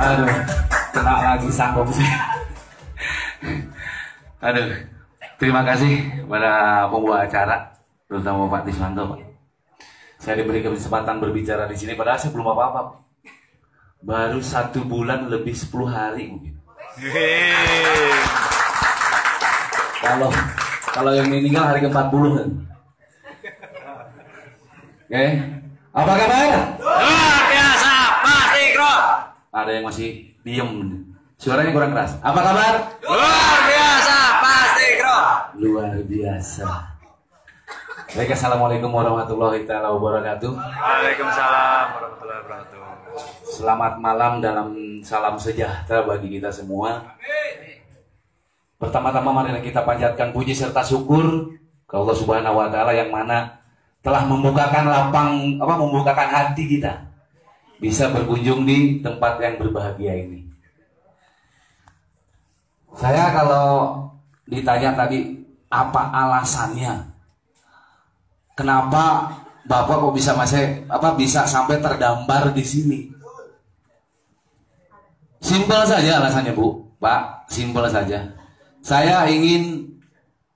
Aduh, kena lagi sanggup sih. Aduh, terima kasih kepada pembawa acara, terutama Pak Tiswanto, Pak. Saya diberi kesempatan berbicara di sini, padahal saya belum apa-apa. Baru 1 bulan lebih 10 hari mungkin. Kalau yang meninggal hari ke-40 kan. Oke, apa kabar? Luar biasa, Mas Ikro. Ada yang masih diem, suaranya kurang keras. Apa kabar? Luar biasa, Mas Ikro. Luar biasa. Baik, assalamualaikum warahmatullahi wabarakatuh. Waalaikumsalam warahmatullahi wabarakatuh. Selamat malam dalam salam sejahtera bagi kita semua. Pertama-tama mari kita panjatkan puji serta syukur ke Allah Subhanahu wa taala yang mana telah membukakan membukakan hati kita bisa berkunjung di tempat yang berbahagia ini. Saya kalau ditanya tadi apa alasannya, kenapa Bapak kok bisa sampai terdampar di sini? Simpel saja alasannya, Bu, Pak, simpel saja. Saya ingin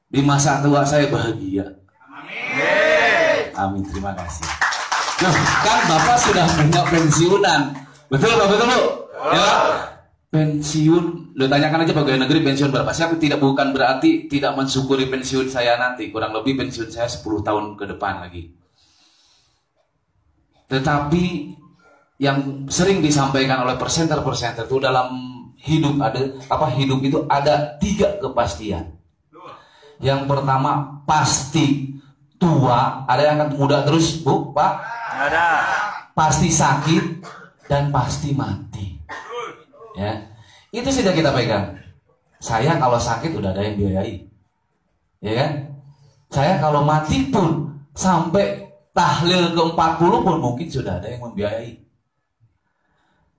di masa tua saya bahagia. Amin. Amin, terima kasih. Loh, kan Bapak sudah punya pensiunan. Betul, Pak, betul, Bu? Ya. Pensiun, lo tanyakan aja pegawai negeri pensiun berapa. Saya bukan berarti tidak mensyukuri pensiun saya nanti. Kurang lebih pensiun saya 10 tahun ke depan lagi. Tetapi yang sering disampaikan oleh presenter-presenter itu dalam hidup hidup itu ada 3 kepastian. Yang pertama pasti tua, ada yang akan muda terus, Bu, Pak? Ada. Pasti sakit dan pasti mati. Ya, itu sudah kita pegang. Saya kalau sakit udah ada yang biayai, ya kan? Saya kalau mati pun sampai tahlil ke-40 pun mungkin sudah ada yang membiayai.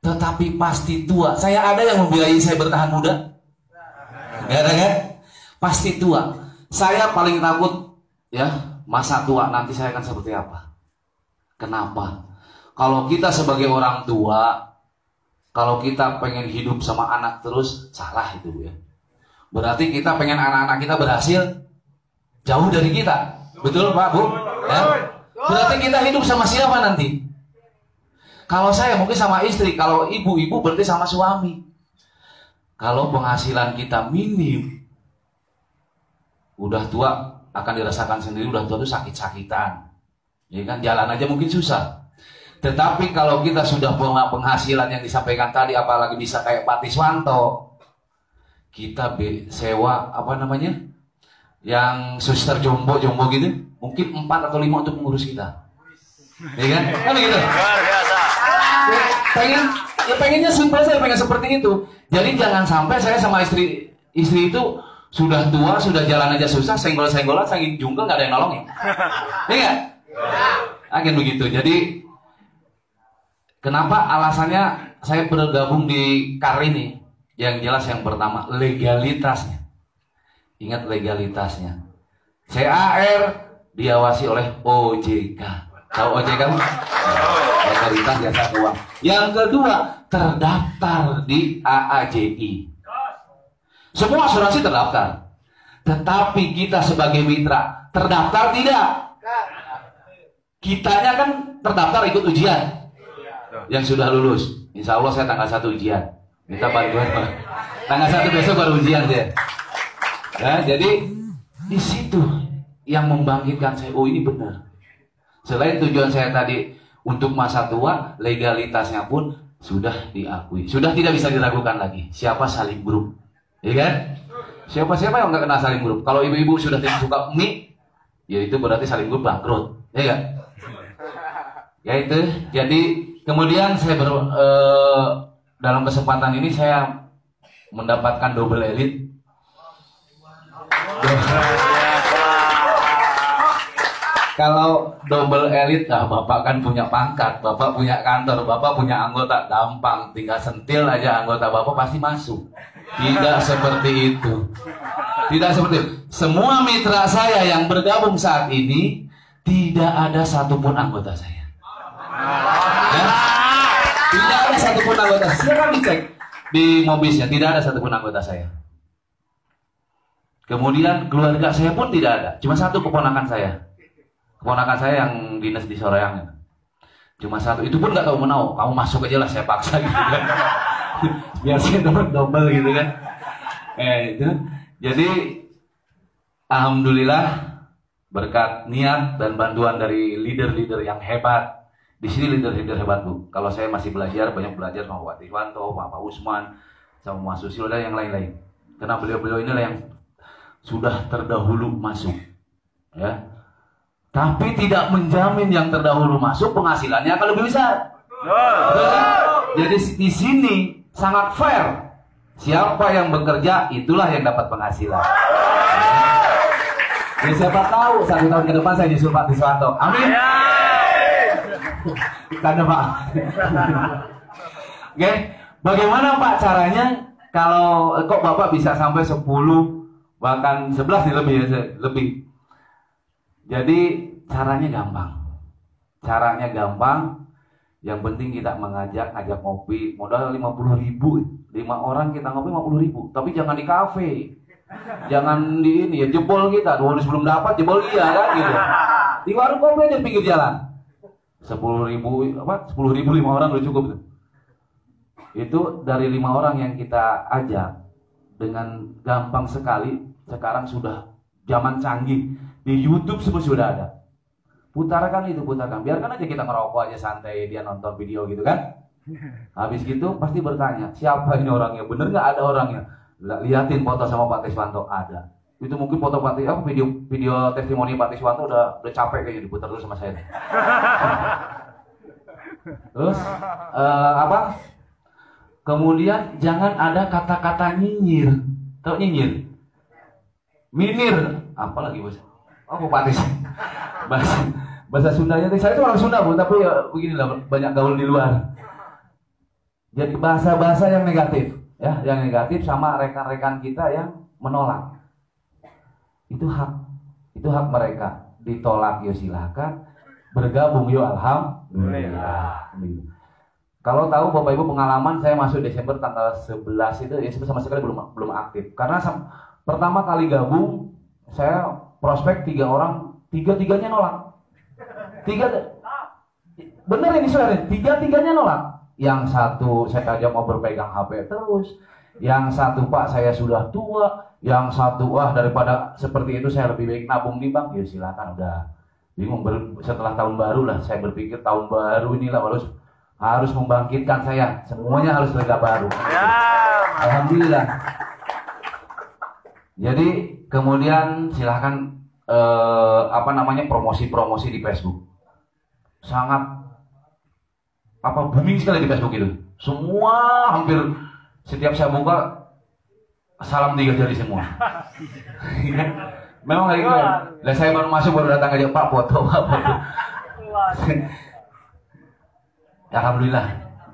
Tetapi pasti tua, saya ada yang membiayai saya bertahan muda? Gak ada kan? Pasti tua. Saya paling takut ya masa tua nanti saya akan seperti apa? Kenapa? Kalau kita sebagai orang tua, kalau kita pengen hidup sama anak terus, salah itu, ya. Berarti kita pengen anak-anak kita berhasil jauh dari kita. Betul, Pak, Bu? Ya? Berarti kita hidup sama siapa nanti? Kalau saya mungkin sama istri, kalau ibu-ibu berarti sama suami. Kalau penghasilan kita minim, udah tua akan dirasakan sendiri, udah tua itu sakit-sakitan. Ya kan, jalan aja mungkin susah. Tetapi kalau kita sudah punya penghasilan yang disampaikan tadi, apalagi bisa kayak Pak Tiswanto, kita sewa yang suster jombo gitu, mungkin 4 atau 5 untuk mengurus kita, ya kan? Kan begitu. Luar biasa. Pengennya simpel, saya pengen seperti itu. Jadi jangan sampai saya sama istri itu sudah tua, sudah jalan aja susah, senggol-senggolan, saking jungkel nggak ada yang nolongin, ya nggak? Akan begitu. Jadi kenapa alasannya saya bergabung di KAR ini? Yang jelas yang pertama, legalitasnya. Ingat legalitasnya. CAR diawasi oleh OJK. Tahu OJK? Legalitas Jasa Keuangan. Yang kedua, terdaftar di AAJI. Semua asuransi terdaftar. Tetapi kita sebagai mitra, terdaftar tidak? Kitanya kan terdaftar ikut ujian. Yang sudah lulus, insya Allah saya tanggal 1 ujian. Minta bantuan, tanggal 1 besok baru ujian saya. Nah, jadi di situ yang membangkitkan saya, oh ini benar. Selain tujuan saya tadi untuk masa tua, legalitasnya pun sudah diakui, sudah tidak bisa diragukan lagi. Siapa Salim Group, ya kan? Siapa-siapa yang nggak kenal Salim Group? Kalau ibu-ibu sudah tidak suka mie, ya itu berarti Salim Group bangkrut, ya kan? Ya itu, jadi kemudian saya dalam kesempatan ini saya mendapatkan double elite. Kalau double elite, nah Bapak kan punya pangkat, Bapak punya kantor, Bapak punya anggota, gampang, tinggal sentil aja anggota Bapak pasti masuk. Tidak seperti itu. Tidak seperti itu. Semua mitra saya yang bergabung saat ini tidak ada satupun anggota saya. Ya? Tidak ada satupun anggota. Silakan dicek di Mobisnya, tidak ada satupun anggota saya. Kemudian keluarga saya pun tidak ada. Cuma satu keponakan saya. Keponakan saya yang dinas di Soreang. Cuma satu. Itu pun nggak tahu menau. Kamu masuk aja lah, saya paksa gitu kan. Biar saya dapat double gitu kan. Itu. Jadi alhamdulillah berkat niat dan bantuan dari leader-leader yang hebat. Di sini leader-leader hebat Bu. Kalau saya masih belajar, banyak belajar sama Pak Tiswanto, Pak Usman, sama Mas Susilo dan yang lain-lain. Karena beliau-beliau inilah yang sudah terdahulu masuk, ya. Tapi tidak menjamin yang terdahulu masuk penghasilannya akan lebih besar. Jadi di sini sangat fair. Siapa yang bekerja itulah yang dapat penghasilan. Ya, siapa tahu 1 tahun ke depan saya disuruh Pak Tiswanto. Amin. Karena Pak. Oke, bagaimana Pak caranya kalau kok Bapak bisa sampai 10 bahkan 11 nih lebih. Jadi caranya gampang. Caranya gampang. Yang penting kita ngajak ngopi, modal 50.000. 5 orang kita ngopi 50.000. Tapi jangan di kafe. Jangan di ini ya, jebol kita. 2 hari sebelum dapat jebol dia kan gitu. Di warung kopi aja pinggir jalan. 10.000 5 orang udah cukup tuh. Itu dari 5 orang yang kita ajak dengan gampang sekali. Sekarang sudah zaman canggih, di YouTube semua sudah ada. Putarkan. Biarkan aja kita ngerokok aja santai, dia nonton video gitu kan. Habis gitu pasti bertanya, siapa ini orangnya? Bener nggak ada orangnya? Liatin foto sama Pak Tiswanto, ada. Itu mungkin foto video testimoni Pak Tiswanto udah capek kayaknya diputar terus sama saya. Terus kemudian jangan ada kata-kata nyinyir. Tahu nyinyir? Minir, apalagi bahasa? Oh, Patis. Bahasa Sundanya. Saya itu orang Sunda Bu, tapi ya beginilah banyak gaul di luar. Jadi bahasa-bahasa yang negatif, ya, yang negatif sama rekan-rekan kita yang menolak. Itu hak mereka. Ditolak yo silakan, bergabung yo alhamdulillah. Kalau tahu Bapak Ibu pengalaman saya masuk Desember tanggal 11 itu ya sama sekali belum aktif. Karena pertama kali gabung, saya prospek 3 orang, 3-3-nya nolak. Bener ini saudara, 3-3-nya nolak. Yang satu saya ajak mau berpegang HP terus, yang satu Pak saya sudah tua, yang satu wah daripada seperti itu saya lebih baik nabung di bank. Ya silakan, udah bingung. Setelah tahun baru lah saya berpikir tahun baru inilah harus membangkitkan saya, semuanya harus lega baru. Alhamdulillah. Jadi kemudian silahkan promosi di Facebook. Sangat booming sekali di Facebook itu. Semua hampir setiap saya buka salam 3 jari semua. Memang kayak gitu. Lah saya baru masuk baru datang aja Pak foto. Alhamdulillah.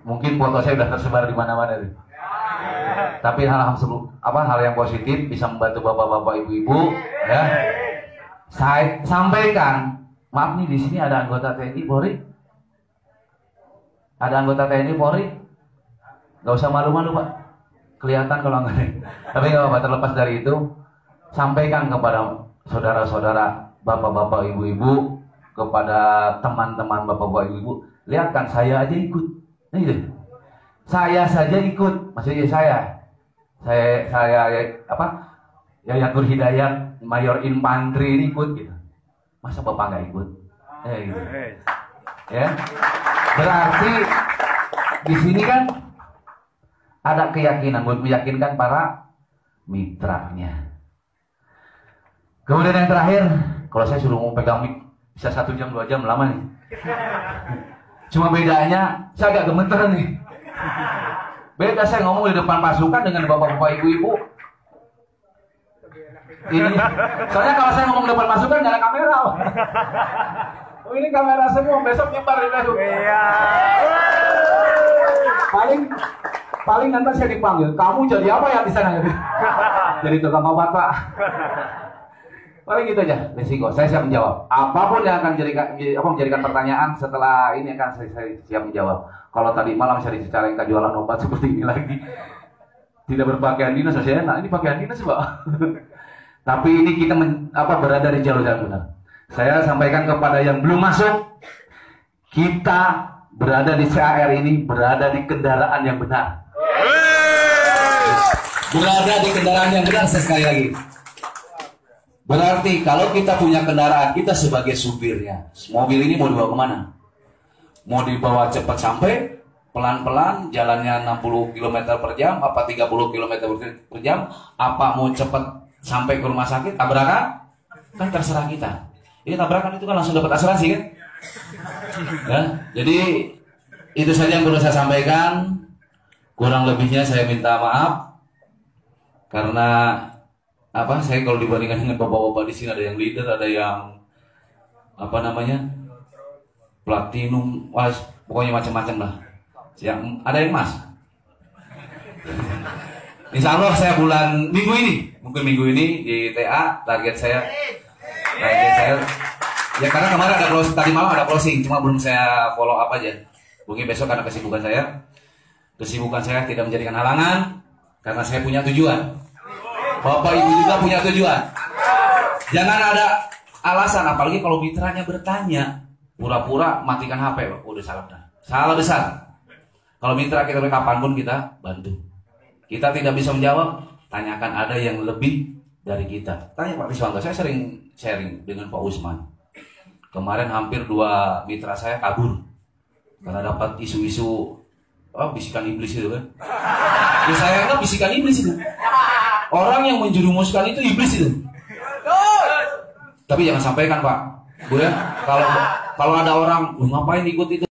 Mungkin foto saya sudah tersebar di mana-mana tuh. Tapi hal yang positif bisa membantu bapak-bapak, ibu-ibu, ya. Saya sampaikan, maaf nih di sini ada anggota TNI Polri. Ada anggota TNI Polri. Gak usah malu-malu Pak. Kelihatan kalau enggak. Tapi nggak apa-apa, terlepas dari itu, sampaikan kepada saudara-saudara, bapak-bapak, ibu-ibu, kepada teman-teman bapak-bapak, ibu-ibu, lihat kan saya aja ikut. Nah, gitu. Saya saja ikut, maksudnya Yayatur Hidayat Mayor Infantri ini ikut gitu. Masa Bapak nggak ikut? Gitu. Ya. Berarti di sini kan ada keyakinan buat meyakinkan para mitranya. Kemudian yang terakhir, kalau saya suruh mau pegang mic bisa 1 jam 2 jam lama nih. Cuma bedanya saya agak gemeter nih. Beda saya ngomong di depan pasukan dengan bapak-bapak, ibu-ibu. Ini, soalnya kalau saya ngomong di depan pasukan nggak ada kamera. Oh, ini kamera semua, besok nyebar di Facebook. Iya. Paling nanti saya dipanggil. Kamu jadi apa ya di sana? Jadi tukang obat Pak. Paling gitu aja, resiko. Saya siap menjawab. Apapun yang akan menjadikan pertanyaan setelah ini akan saya siap menjawab. Kalau tadi malam saya dicari jualan obat seperti ini lagi, tidak berpakaian dinas, saya enak. Ini pakaian dinas, Pak. Tapi ini kita berada di jalur yang benar. Saya sampaikan kepada yang belum masuk, kita berada di CAR ini berada di kendaraan yang benar. Berada di kendaraan yang benar, sekali lagi. Berarti kalau kita punya kendaraan, kita sebagai supirnya. Mobil ini mau dibawa kemana? Mau dibawa cepat sampai, pelan-pelan, jalannya 60 km per jam, apa 30 km per jam, apa mau cepat sampai ke rumah sakit, tabrakan? Kan terserah kita. Ini tabrakan itu kan langsung dapat asuransi kan? Ya, jadi itu saja yang perlu saya sampaikan. Kurang lebihnya saya minta maaf. Karena saya kalau dibandingkan dengan bapak-bapak di sini ada yang leader, ada yang platinum, pokoknya macam-macam lah. Ada yang emas. Insya Allah saya mungkin minggu ini di TA target saya ya, karena kemarin ada closing, tadi malam ada closing, cuma belum saya follow up aja. Mungkin besok karena kesibukan saya tidak menjadikan halangan karena saya punya tujuan. Bapak Ibu juga punya tujuan. Jangan ada alasan, apalagi kalau mitranya bertanya, pura-pura matikan HP, udah salah besar. Kalau mitra kita kapanpun kita bantu. Kita tidak bisa menjawab, tanyakan ada yang lebih dari kita. Tanya Pak Riswanto, saya sering sharing dengan Pak Usman. Kemarin hampir 2 mitra saya kabur karena dapat isu-isu bisikan iblis itu kan. Ya saya anggap bisikan iblis itu. Orang yang menjerumuskan itu iblis itu. Tapi jangan sampaikan Pak, Bu ya. Kalau ada orang, ngapain ikut itu?